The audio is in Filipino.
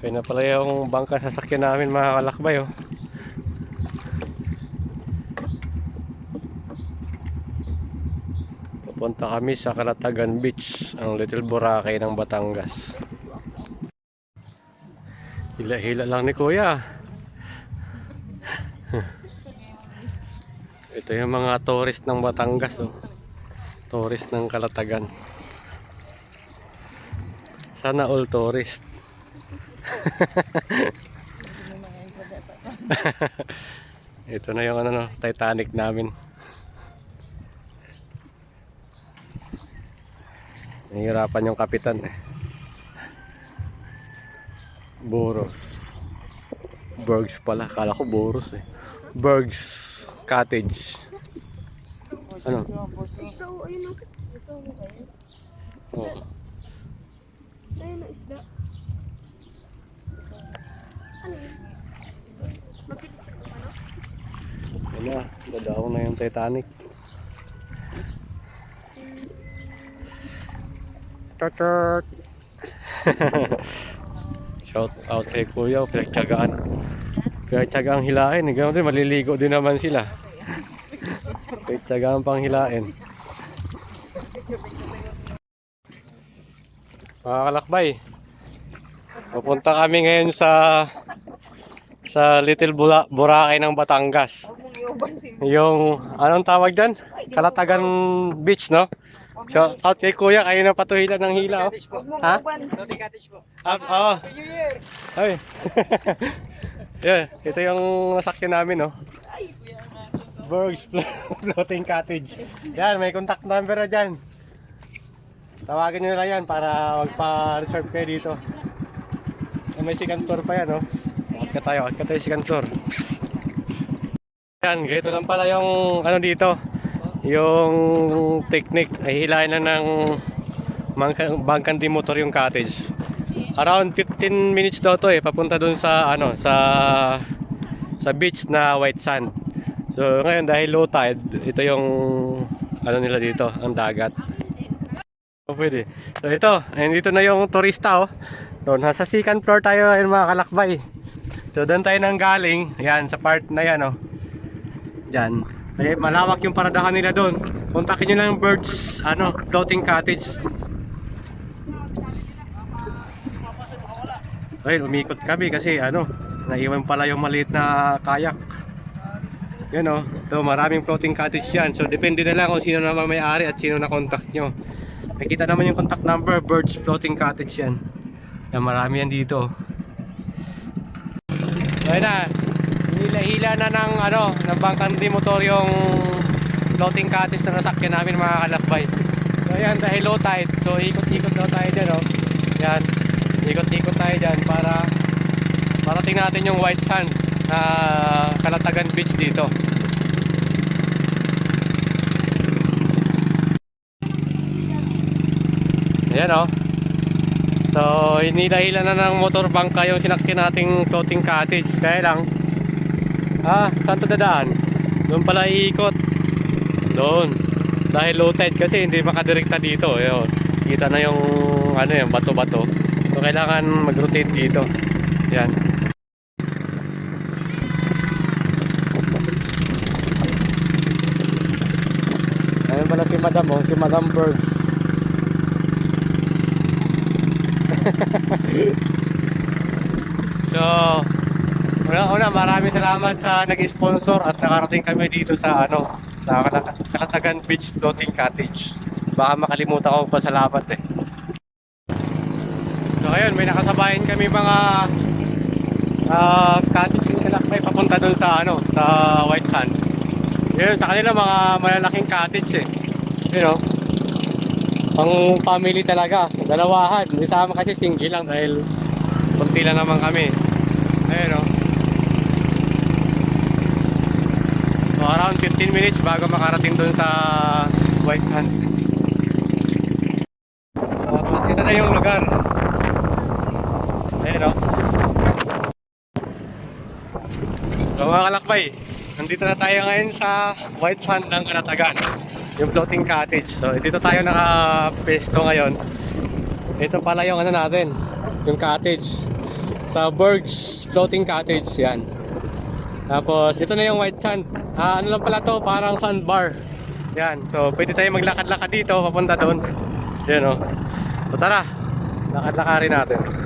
Kaya na pala yung bangka sasakyan namin mga kalakbay, oh. Pupunta kami sa Calatagan Beach, ang Little Boracay ng Batangas. Hila-hila lang ni Kuya. Ito yung mga tourist ng Batangas, oh. Tourist ng Calatagan. Sana all tourist. Ito na yung Titanic namin. Nahihirapan yung kapitan, eh. Boros. Bergs pala. Kala ko Boros, eh. Bergs Cottage. Ano? Oh. Ayun na isda. Ano isda? Mapitis ako ano? Yan na. Dadaong na yung Titanic. Tut. Shout out kay Kuya, pinagtyagaan hilain, ganoon din, maliligo din naman sila. Pinagtyagaan pang hilain. Mga kalakbay, pupunta kami ngayon sa Little Boracay ng Batangas. Yung anong tawag dyan? Calatagan Beach, no? Shout out kay Kuya, kayo na patuhilan ng hila, oh. Ha? Floating cottage po. Oo. Ay. Yeah, ito yung nasakyan namin, oh. Bergs Floating Cottage. Yan, may contact number na dyan. Tawagin nyo na yan para magpa-reserve kayo dito. May second floor pa yan, oh. Akit tayo second floor. Yan, ganito lang pala yung dito. Yung technique ay hilahin lang ng bangkanti motor yung cottage. Around 15 minutes daw to, eh, papunta dun sa sa beach na white sand. So ngayon dahil low tide, ito yung nila dito, ang dagat. So pwede. So ito, dito na yung turista, oh. Doon nasa second floor tayo ngayon mga kalakbay. So doon tayo nang galing, yan sa part na yan, oh. Diyan. Eh, malawak yung paradahan nila doon. Kontakin nyo lang yung Birds Floating Cottage. Ayun, umikot kami kasi naiwan pala yung maliit na kayak. Yan, oh. So, maraming floating cottage yan. So depende na lang kung sino naman may-ari at sino na contact nyo. Nakita naman yung contact number, Birds Floating Cottage yan. Yan, marami yan dito. Ayun na. Hila-hila na ng bangkanti motor yung floating cottage na nasakyan namin mga kalakbay. So ayan, dahil low tide, so ikot-ikot daw tayo dyan, oh. Yan, ikot-ikot tayo dyan para tingnan natin yung white sand na Calatagan Beach dito. Ayan, oh. So hinila-hila na ng motor bangka yung sinakyan nating floating cottage. Kaya lang, saan ito dadaan? Doon pala iikot. Doon. Dahil low tide kasi hindi makadirekta dito. Ayun. Kita na yung yung bato-bato. So kailangan mag-rotate dito. Yan. Ayun pala si Madam, oh. Si Madam Birds. So una, maraming salamat sa nag-sponsor at nakarating kami dito sa Calatagan Beach Floating Cottage. Baka makalimutan ko pasalamat, eh. So ayun, may nakasabayan kami mga cottage yung kalakbay papunta doon sa sa white sand. Yun, sa kanila mga malalaking cottage, eh. You know, pang family talaga, dalawahan. Isama kasi single lang dahil kunti lang naman kami. Ayun, oh. So around 15 minutes bago makarating doon sa white sand. Tapos ito na yung lugar. Ayun, oh. So mga kalakbay, nandito na tayo ngayon sa white sand ng Calatagan, yung floating cottage. So dito tayo nakapesto ngayon. Ito pala yung natin, yung cottage. Sa Berg's Floating Cottage, yan. Tapos, ito na yung White Sand. Ano lang pala to, parang sandbar. Yan, so pwede tayo maglakad-lakad dito, papunta doon. Yan o. So tara, lakad-lakarin natin.